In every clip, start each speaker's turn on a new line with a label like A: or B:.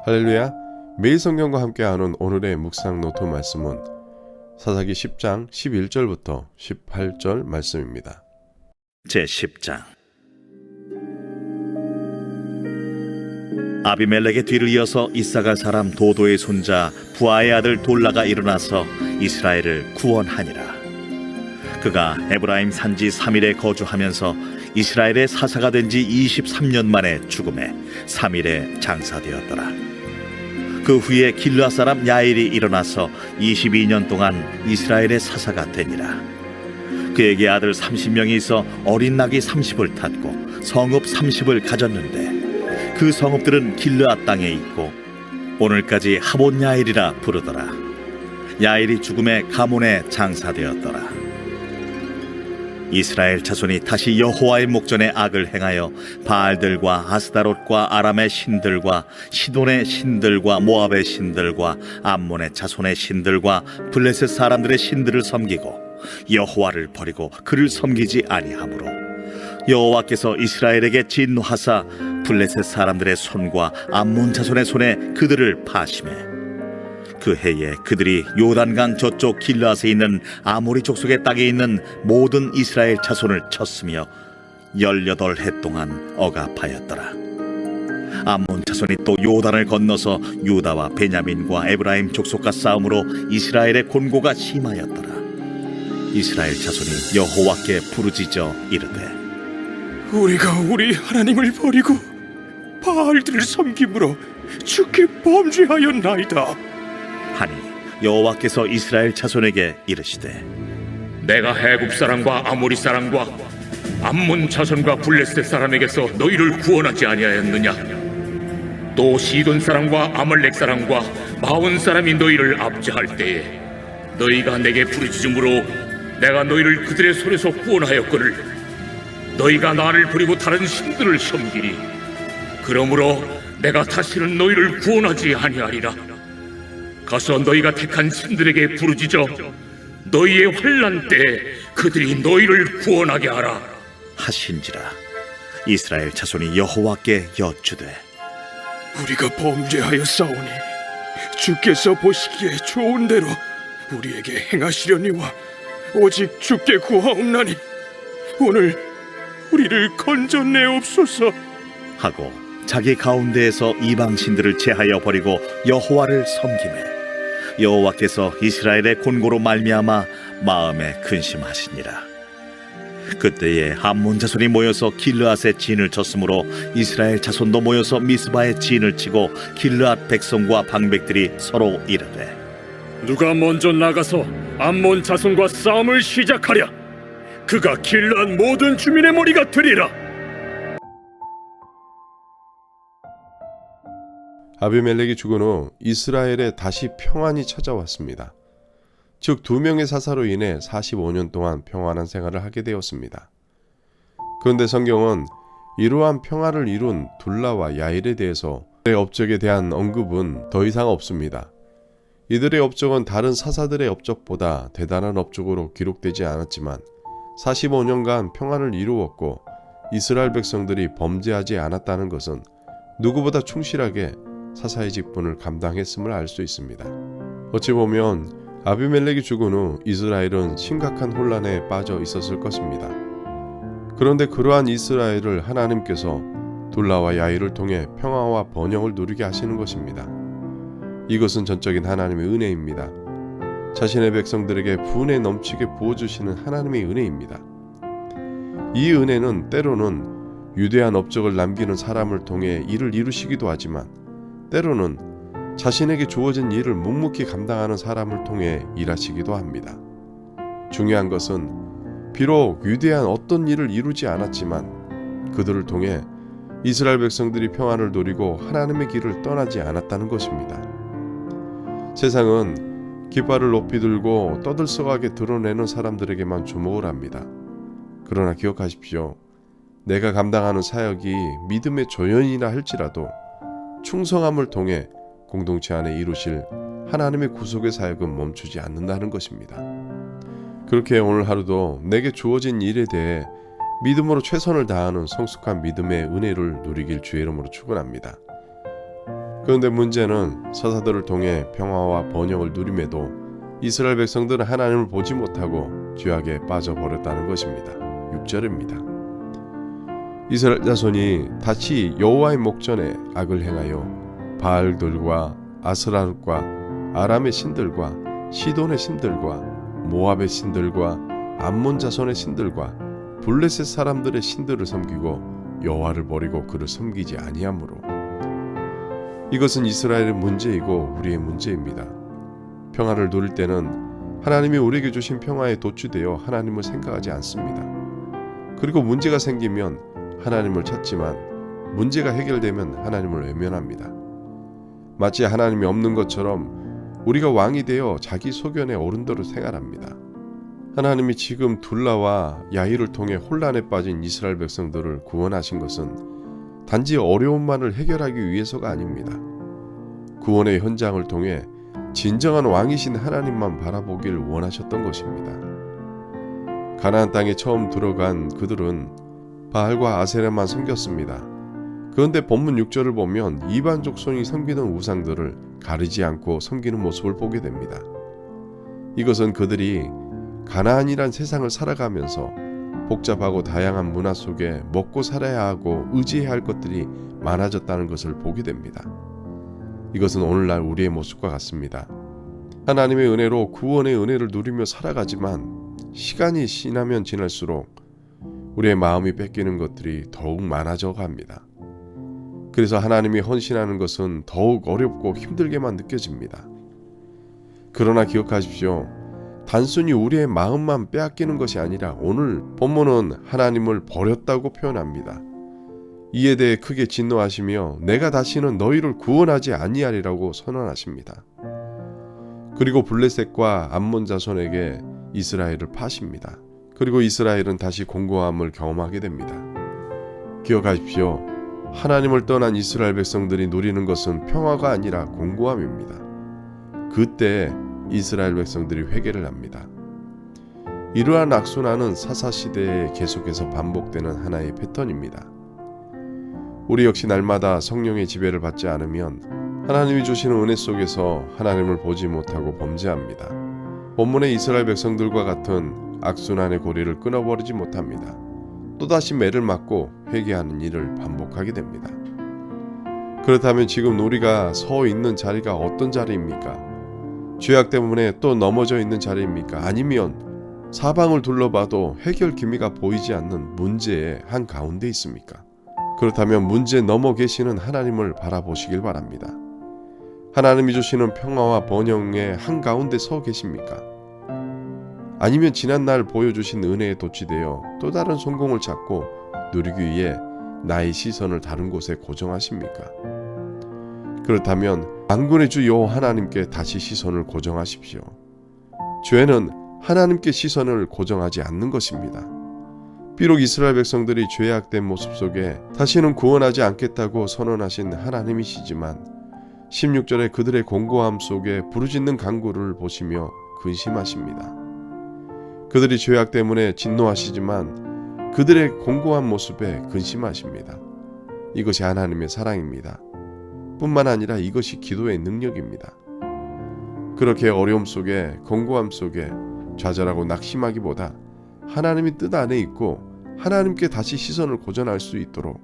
A: 할렐루야. 매일 성경과 함께하는 오늘의 묵상 노트 말씀은 사사기 10장 11절부터 18절 말씀입니다.
B: 제10장. 아비멜렉의 뒤를 이어서 이사갈 사람 도도의 손자 부하의 아들 돌라가 일어나서 이스라엘을 구원하니라. 그가 에브라임 산지 3일에 거주하면서 이스라엘의 사사가 된 지 23년 만에 죽음에 3일에 장사되었더라. 그 후에 길르앗 사람 야일이 일어나서 22년 동안 이스라엘의 사사가 되니라. 그에게 아들 30명이 있어 어린 낙이 30을 탔고 성읍 30을 가졌는데 그 성읍들은 길르앗 땅에 있고 오늘까지 하본 야일이라 부르더라. 야일이 죽음에 가몬에 장사되었더라. 이스라엘 자손이 다시 여호와의 목전에 악을 행하여 바알들과 아스다롯과 아람의 신들과 시돈의 신들과 모압의 신들과 암몬의 자손의 신들과 블레셋 사람들의 신들을 섬기고 여호와를 버리고 그를 섬기지 아니하므로 여호와께서 이스라엘에게 진노하사 블레셋 사람들의 손과 암몬 자손의 손에 그들을 파심해 그 해에 그들이 요단강 저쪽 길르앗에 있는 아모리 족속의 땅에 있는 모든 이스라엘 자손을 쳤으며 18해 동안 억압하였더라. 암몬 자손이 또 요단을 건너서 유다와 베냐민과 에브라임 족속과 싸움으로 이스라엘의 곤고가 심하였더라. 이스라엘 자손이 여호와께 부르짖어 이르되
C: 우리가 우리 하나님을 버리고 바알들을 섬김으로 주께 범죄하였나이다
B: 하니 여호와께서 이스라엘 자손에게 이르시되
D: 내가 해굽 사람과 아모리 사람과 암몬 자손과 블레셋 사람에게서 너희를 구원하지 아니하였느냐? 또 시돈 사람과 아말렉 사람과 마온 사람이 너희를 압제할 때에 너희가 내게 부르짖음으로 내가 너희를 그들의 손에서 구원하였거늘 너희가 나를 버리고 다른 신들을 섬기리. 그러므로 내가 다시는 너희를 구원하지 아니하리라. 가서 너희가 택한 신들에게 부르짖어 너희의 환난 때에 그들이 너희를 구원하게 하라
B: 하신지라. 이스라엘 자손이 여호와께 여쭈되
C: 우리가 범죄하였사오니 주께서 보시기에 좋은 대로 우리에게 행하시려니와 오직 주께 구하옵나니 오늘 우리를 건져내옵소서
B: 하고 자기 가운데에서 이방 신들을 제하여 버리고 여호와를 섬기매 여호와께서 이스라엘의 곤고로 말미암아 마음에 근심하시니라. 그때에 암몬 자손이 모여서 길르앗에 진을 쳤으므로 이스라엘 자손도 모여서 미스바에 진을 치고 길르앗 백성과 방백들이 서로 이르되
E: 누가 먼저 나가서 암몬 자손과 싸움을 시작하랴. 그가 길르앗 모든 주민의 머리가 되리라.
A: 아비멜렉이 죽은 후 이스라엘에 다시 평안이 찾아왔습니다. 즉 2명의 사사로 인해 45년 동안 평안한 생활을 하게 되었습니다. 그런데 성경은 이러한 평화를 이룬 둘라와 야일에 대해서 그들의 업적에 대한 언급은 더 이상 없습니다. 이들의 업적은 다른 사사들의 업적보다 대단한 업적으로 기록되지 않았지만 45년간 평안을 이루었고 이스라엘 백성들이 범죄하지 않았다는 것은 누구보다 충실하게 사사의 직분을 감당했음을 알 수 있습니다. 어찌 보면 아비멜렉이 죽은 후 이스라엘은 심각한 혼란에 빠져 있었을 것입니다. 그런데 그러한 이스라엘을 하나님께서 둘라와 야일을 통해 평화와 번영을 누리게 하시는 것입니다. 이것은 전적인 하나님의 은혜입니다. 자신의 백성들에게 분에 넘치게 부어주시는 하나님의 은혜입니다. 이 은혜는 때로는 위대한 업적을 남기는 사람을 통해 일을 이루시기도 하지만 때로는 자신에게 주어진 일을 묵묵히 감당하는 사람을 통해 일하시기도 합니다. 중요한 것은 비록 위대한 어떤 일을 이루지 않았지만 그들을 통해 이스라엘 백성들이 평안을 누리고 하나님의 길을 떠나지 않았다는 것입니다. 세상은 깃발을 높이 들고 떠들썩하게 드러내는 사람들에게만 주목을 합니다. 그러나 기억하십시오. 내가 감당하는 사역이 믿음의 조연이나 할지라도 충성함을 통해 공동체 안에 이루실 하나님의 구속의 사역은 멈추지 않는다는 것입니다. 그렇게 오늘 하루도 내게 주어진 일에 대해 믿음으로 최선을 다하는 성숙한 믿음의 은혜를 누리길 주의 이름으로 축원합니다. 그런데 문제는 사사들을 통해 평화와 번영을 누림에도 이스라엘 백성들은 하나님을 보지 못하고 죄악에 빠져버렸다는 것입니다. 6절입니다. 이스라엘 자손이 다시 여호와의 목전에 악을 행하여 바알들과 아스라롯과 아람의 신들과 시돈의 신들과 모압의 신들과 암몬 자손의 신들과 블레셋 사람들의 신들을 섬기고 여호와를 버리고 그를 섬기지 아니하므로 이것은 이스라엘의 문제이고 우리의 문제입니다. 평화를 누릴 때는 하나님이 우리에게 주신 평화에 도취되어 하나님을 생각하지 않습니다. 그리고 문제가 생기면 하나님을 찾지만 문제가 해결되면 하나님을 외면합니다. 마치 하나님이 없는 것처럼 우리가 왕이 되어 자기 소견에 옳은 대로 생활합니다. 하나님이 지금 둘라와 야일을 통해 혼란에 빠진 이스라엘 백성들을 구원하신 것은 단지 어려움만을 해결하기 위해서가 아닙니다. 구원의 현장을 통해 진정한 왕이신 하나님만 바라보길 원하셨던 것입니다. 가나안 땅에 처음 들어간 그들은 바알과 아세라만 섬겼습니다. 그런데 본문 6절을 보면 이방 족속이 섬기는 우상들을 가리지 않고 섬기는 모습을 보게 됩니다. 이것은 그들이 가나안이란 세상을 살아가면서 복잡하고 다양한 문화 속에 먹고 살아야 하고 의지해야 할 것들이 많아졌다는 것을 보게 됩니다. 이것은 오늘날 우리의 모습과 같습니다. 하나님의 은혜로 구원의 은혜를 누리며 살아가지만 시간이 지나면 지날수록 우리의 마음이 뺏기는 것들이 더욱 많아져 갑니다. 그래서 하나님이 헌신하는 것은 더욱 어렵고 힘들게만 느껴집니다. 그러나 기억하십시오. 단순히 우리의 마음만 빼앗기는 것이 아니라 오늘 본문은 하나님을 버렸다고 표현합니다. 이에 대해 크게 진노하시며 내가 다시는 너희를 구원하지 아니하리라고 선언하십니다. 그리고 블레셋과 암몬 자손에게 이스라엘을 파십니다. 그리고 이스라엘은 다시 공고함을 경험하게 됩니다. 기억하십시오. 하나님을 떠난 이스라엘 백성들이 누리는 것은 평화가 아니라 공고함입니다. 그때 이스라엘 백성들이 회개를 합니다. 이러한 악순환은 사사시대에 계속해서 반복되는 하나의 패턴입니다. 우리 역시 날마다 성령의 지배를 받지 않으면 하나님이 주시는 은혜 속에서 하나님을 보지 못하고 범죄합니다. 본문의 이스라엘 백성들과 같은 악순환의 고리를 끊어버리지 못합니다. 또다시 매를 맞고 회개하는 일을 반복하게 됩니다. 그렇다면 지금 우리가 서 있는 자리가 어떤 자리입니까? 죄악 때문에 또 넘어져 있는 자리입니까? 아니면 사방을 둘러봐도 해결 기미가 보이지 않는 문제의 한가운데 있습니까? 그렇다면 문제 넘어 계시는 하나님을 바라보시길 바랍니다. 하나님이 주시는 평화와 번영의 한가운데 서 계십니까? 아니면 지난날 보여주신 은혜에 도취되어 또 다른 성공을 찾고 누리기 위해 나의 시선을 다른 곳에 고정하십니까? 그렇다면 만군의 주 여호와 하나님께 다시 시선을 고정하십시오. 죄는 하나님께 시선을 고정하지 않는 것입니다. 비록 이스라엘 백성들이 죄악된 모습 속에 다시는 구원하지 않겠다고 선언하신 하나님이시지만 16절에 그들의 공고함 속에 부르짖는 간구를 보시며 근심하십니다. 그들이 죄악 때문에 진노하시지만 그들의 공고한 모습에 근심하십니다. 이것이 하나님의 사랑입니다. 뿐만 아니라 이것이 기도의 능력입니다. 그렇게 어려움 속에 공고함 속에 좌절하고 낙심하기보다 하나님의 뜻 안에 있고 하나님께 다시 시선을 고정할 수 있도록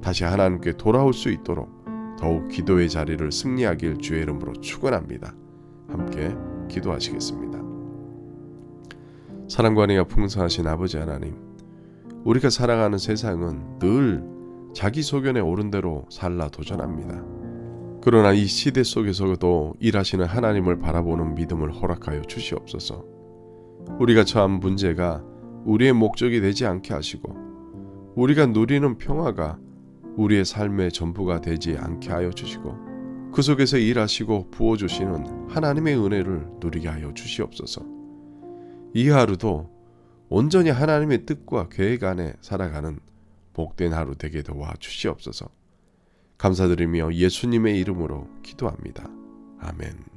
A: 다시 하나님께 돌아올 수 있도록 더욱 기도의 자리를 승리하길 주의 이름으로 축원합니다. 함께 기도하시겠습니다. 사랑과 은혜가 풍성하신 아버지 하나님, 우리가 살아가는 세상은 늘 자기 소견에 옳은 대로 살라 도전합니다. 그러나 이 시대 속에서도 일하시는 하나님을 바라보는 믿음을 허락하여 주시옵소서. 우리가 처한 문제가 우리의 목적이 되지 않게 하시고 우리가 누리는 평화가 우리의 삶의 전부가 되지 않게 하여 주시고 그 속에서 일하시고 부어주시는 하나님의 은혜를 누리게 하여 주시옵소서. 이 하루도 온전히 하나님의 뜻과 계획 안에 살아가는 복된 하루 되게 도와 주시옵소서. 감사드리며 예수님의 이름으로 기도합니다. 아멘.